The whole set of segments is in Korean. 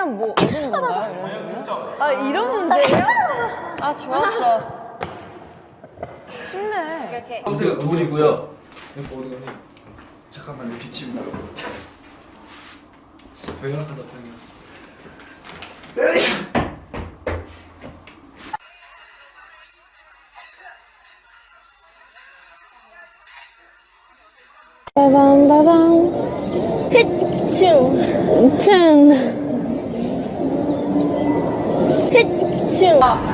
하면 뭐 얻는 건가요? 이런 식으로? 아 이런 문제예요? 아 좋았어. 쉽네. 여기가 돈이고요. 여기 어디가 해? 잠깐만 내 빛이 뭐야? 병약하다 병약. 빠밤빠밤 휘충 휘충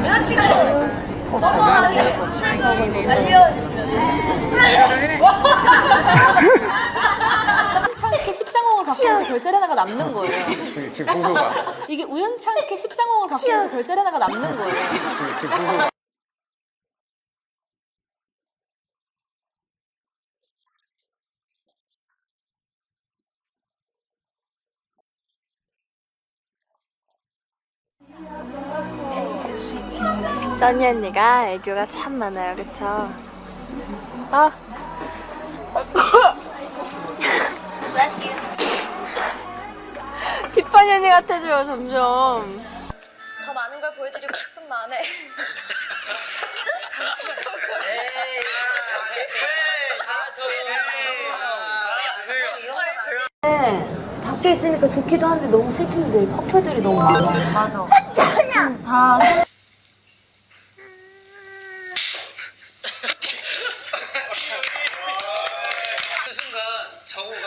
여자친구 너무하게 출근이 우연찮게 13공을 바꾸면서 별자리 하나가 남는 거예요. 지금 풍소가. 이게 우연찮게 13공을 바꾸면서 별자리 하나가 남는 거예요. 지금 풍소가. 써니 언니가 애교가 참 많아요, 그쵸? 아. 티파니 언니 같아져요, 점점. 더 많은 걸 보여드리고 싶은 마음에 밖에 있으니까 좋기도 한데 너무 슬픈데 커플들이 너무 많아. 맞아. 지금 다 그 순간 정우가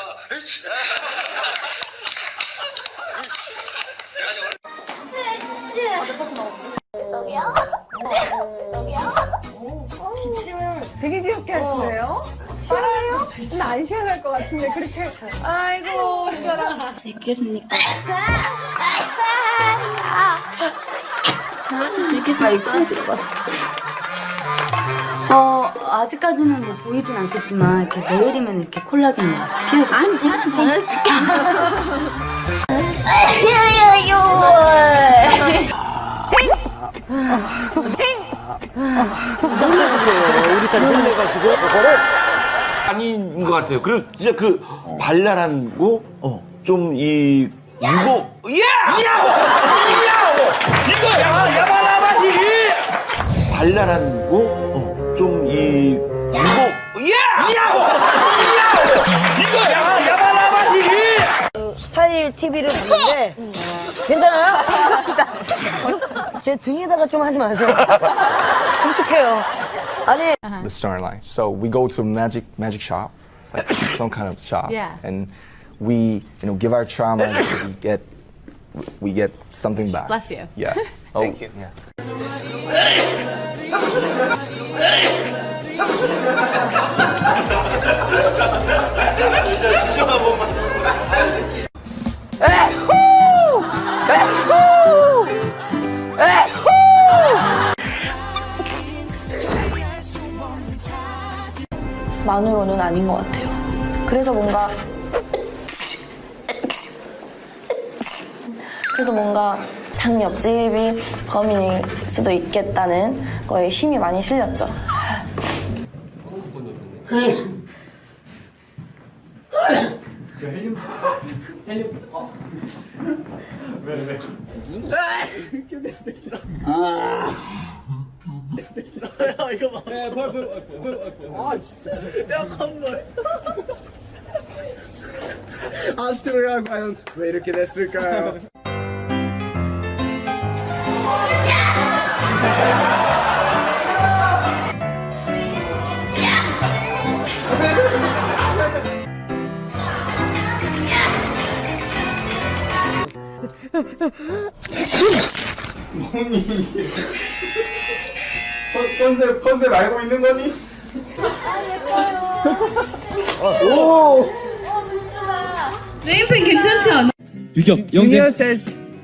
되게 귀엽게 하시네요? 시원해요? 나 안 시원할 것 같은데 그렇게. 아이고 이거라. 수 있겠습니까? 잘하실 수 있겠어요. 입구에 들어가서. 아직까지는 뭐 보이진 않겠지만 이렇게 내일이면 이렇게 콜라겐이 나서 피부가 아니 잘은 잘했어. 우리까지 혼내가지고 그거를 아닌 것 같아요. 그리고 진짜 그 발랄한 거, 좀 이 무거, 이거야, 야바라바지. 발랄한 거, 좀 이 무거, 이거야, 야바라바지. 스타일 TV를 봤는데 괜찮아요? 제 등에다가 좀 하지 마세요. 끔찍해요. 아니. The storyline. So we go to a magic shop. It's like some kind of shop. Yeah. And we, give our trauma and we get something back. Bless you. Yeah. Thank you. Yeah. 만으로는 아닌 것 같아요. 그래서 뭔가 장 옆집이 범인일 수도 있겠다는 거에 힘이 많이 실렸죠. 아스트로가 과연 왜 이렇게 됐을까요? 뭐니? 컨셉 알고 있는 거니? 오! 네임펜 괜찮지 않아? 유겸, 영재.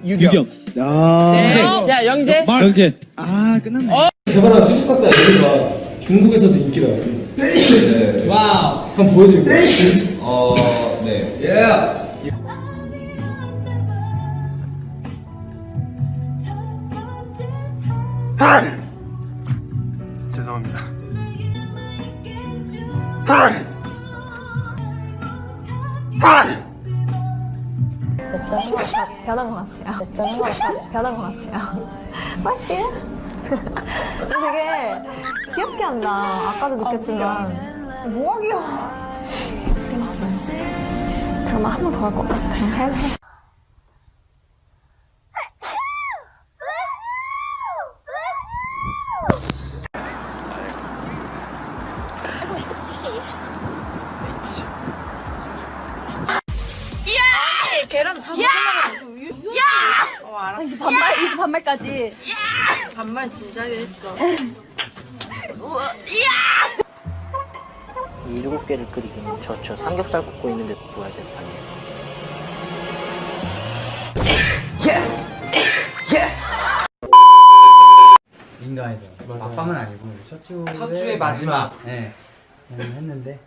유겸. 야, 영재. 영재. 아, 끝났네. 개발한 한국 가수 애들가 중국에서도 인기가 네. 와우. 한번 보여드릴게요. 네. 예. 죄송합니다. 몇 점? 변한 것 같아요. 변한 것 같아요. 맞지? 되게 귀엽게 한다. 아까도 느꼈지만. 뭐가 귀여워. 드라마 한 번 더 할 것 같은데. 계란 다 먹으려고. 이제 반말까지. 반말 진작에 했어. 이 7개를 끓이기엔 저 삼겹살 굽고 있는데 구워야 된다. 예스! 예스! 인가에서 막방은 아니고 첫 주의 마지막. 네 했는데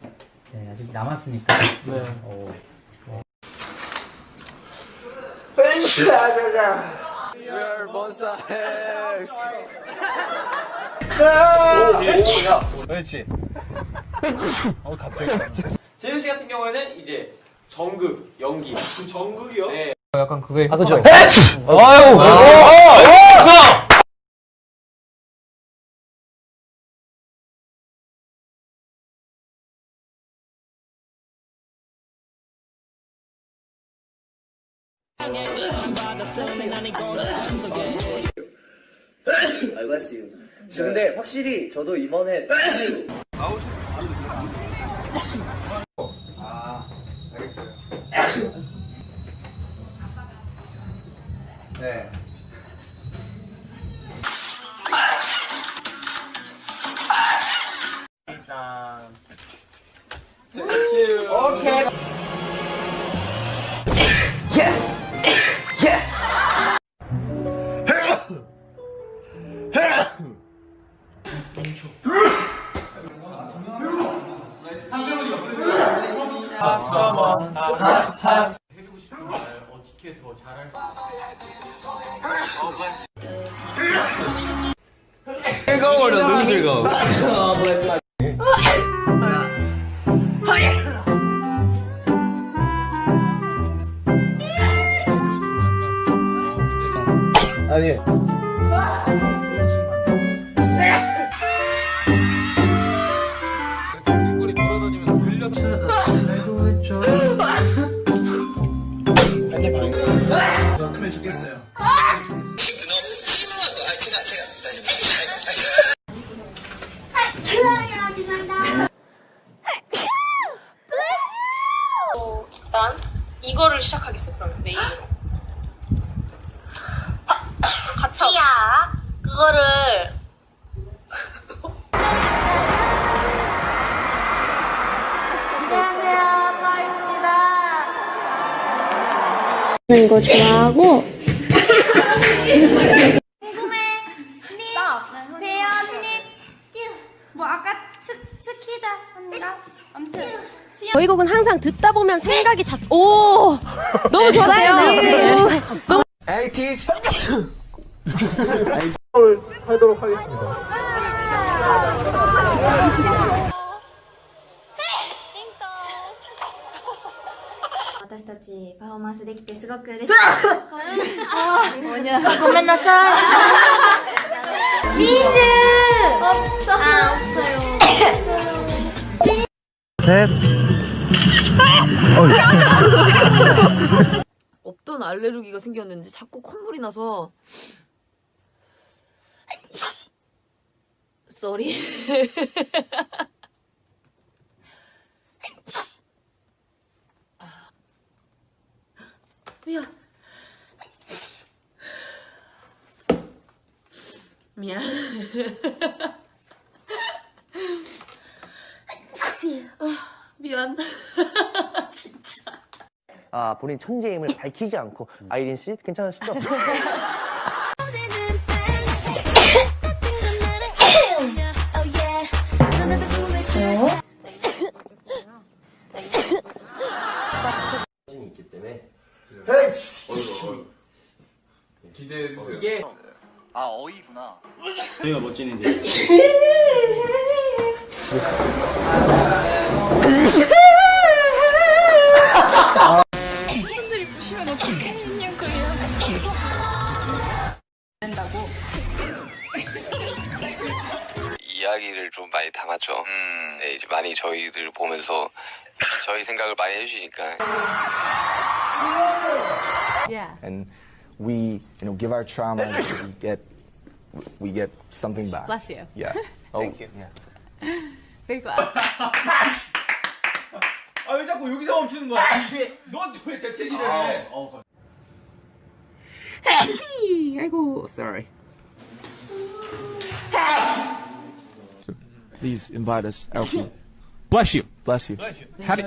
네, 아직 남았으니까 네. 그렇지. 갑자기. 재윤 씨 같은 경우에는 이제 정극, 연기. 그 정극이요? 네. 약간 그게. 아, 그죠. 아유. 알고 했어요. 근데 확실히 저도 이번에 알겠어요. 네. 오케이. 예스! 예스! 해주고 싶은 말 어떻게 더 잘할 수 즐거워요, 너무 즐거워. 아니. 뒷골이 돌아다니면서 들려서. 크면 좋겠어요. 일단 이거를 시작하겠어. 그러면 메인으로. 같이야. 그거를. 하는 거 좋아하고 저희 곡은 항상 듣다 보면 생각이 오! 너무 좋았대요. 에이티즈. 하도록 하겠습니다. 私たちパフォーマンスできてすごく嬉しいです。ごめんなさい。 민주! 없어. 아, 없어요. 없던 알레르기가 생겼는지 자꾸 콧물이 나서 쏘리. 미안. 미안. 진짜. 아, 본인 천재임을 밝히지 않고 아이린 씨 괜찮으시죠? 있기 때문에 기대해주세요. 이게 아, 어이구나. 저희가 멋지는데. 팬들이 보시면 어떡해. 이야기를 좀 많이 담았죠. 네, 이제 많이 저희들 보면서 저희 생각을 많이 해주시니까. And we, give our trauma, we get something back. Bless you. Yeah. Thank you. Very glad. 아, 왜 자꾸 여기서 멈추는 거야? 넌 왜 재채기를 해? 아이고, sorry. Please invite us, Alfie. Bless you. Bless you. How do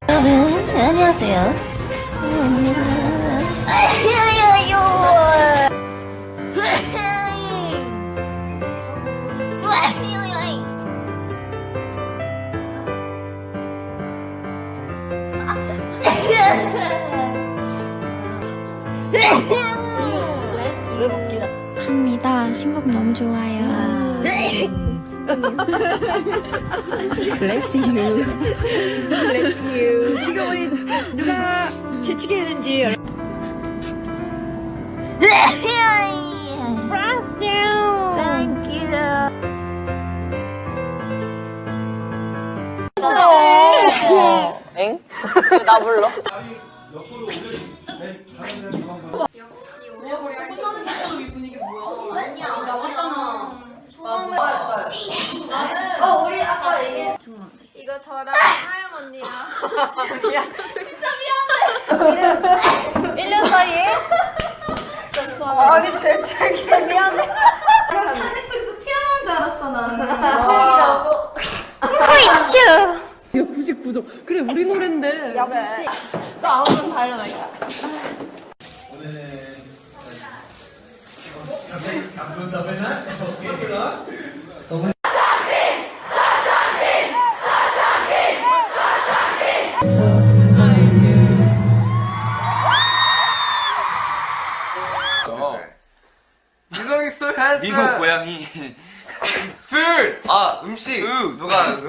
여러분, 안녕하세요. 합니다. 신곡 너무 좋아요. Bless you. Bless you. 지금 우리 누가 재치기 했는지. Bless you. Thank you. 엥? 왜 나 불러? 우리 아까 얘기해. 이거 저랑 하영 언니랑. 진짜 미안해. 1년 사이에? 아니, 제 책이야. 미안해. 사진 속에서 튀어나온 줄 알았어, 나는. 자, 책이라고. 야, 99점. 그래, 우리 노랜데. 야, 너 아무튼 다 일어나니까. 미성 있어, 한스. 미성 고양이. 풀. 아, 음식. 누가 여기.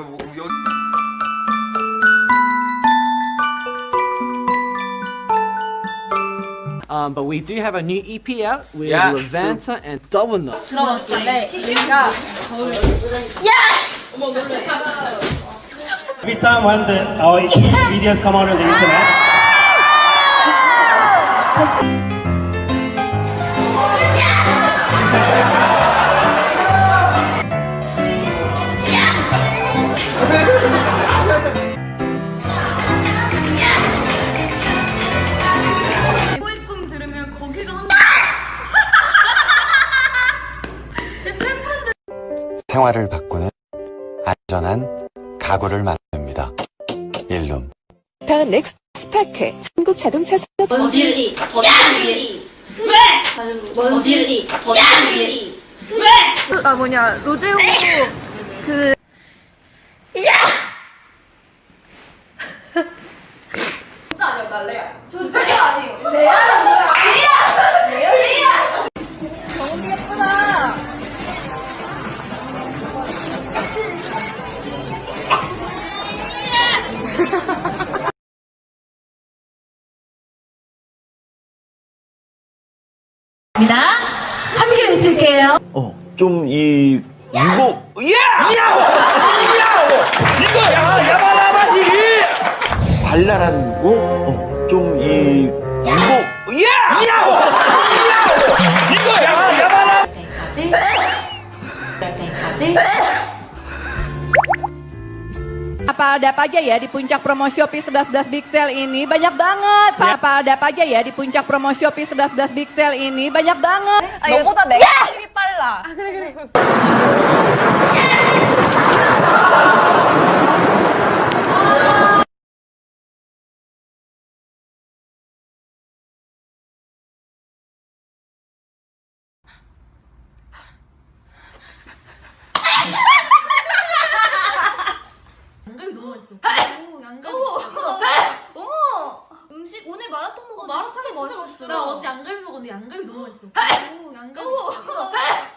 But we do have a new EP out with Yeah, Lavanta and Double Nut. 들어갔길래 우리가 어머 놀래. Every time when our videos come out on the internet, 최고의 꿈 들으면 거기가 한 제 팬분들 생활을 바꾸는 안전한 가구를 만듭니다. 일룸. 더 넥스트 스파크. 한국 자동차 머질리 왜? 머질리 왜? 아 뭐냐 로데오 그 진짜 아니야 나 레아 저 진짜 아니에요 레아는 뭐야 레아 너무 예쁘다 함께 외칠게요. 좀 이 무거. 이거 야바라바지. 발랄하고 좀 이 무거. 이거 야바라. 때까지 apa ada apa aja ya di puncak promo Shopee 11 Big Sale ini banyak banget. Apa ada apa aja ya di puncak promo Shopee 11 Big Sale ini banyak banget. 너보다 내가 힘이 빨라 아 그래. 진짜 맛있더라. 나 어제 양갈비 먹었는데 양갈비 너무 맛있어. 양갈비 진짜.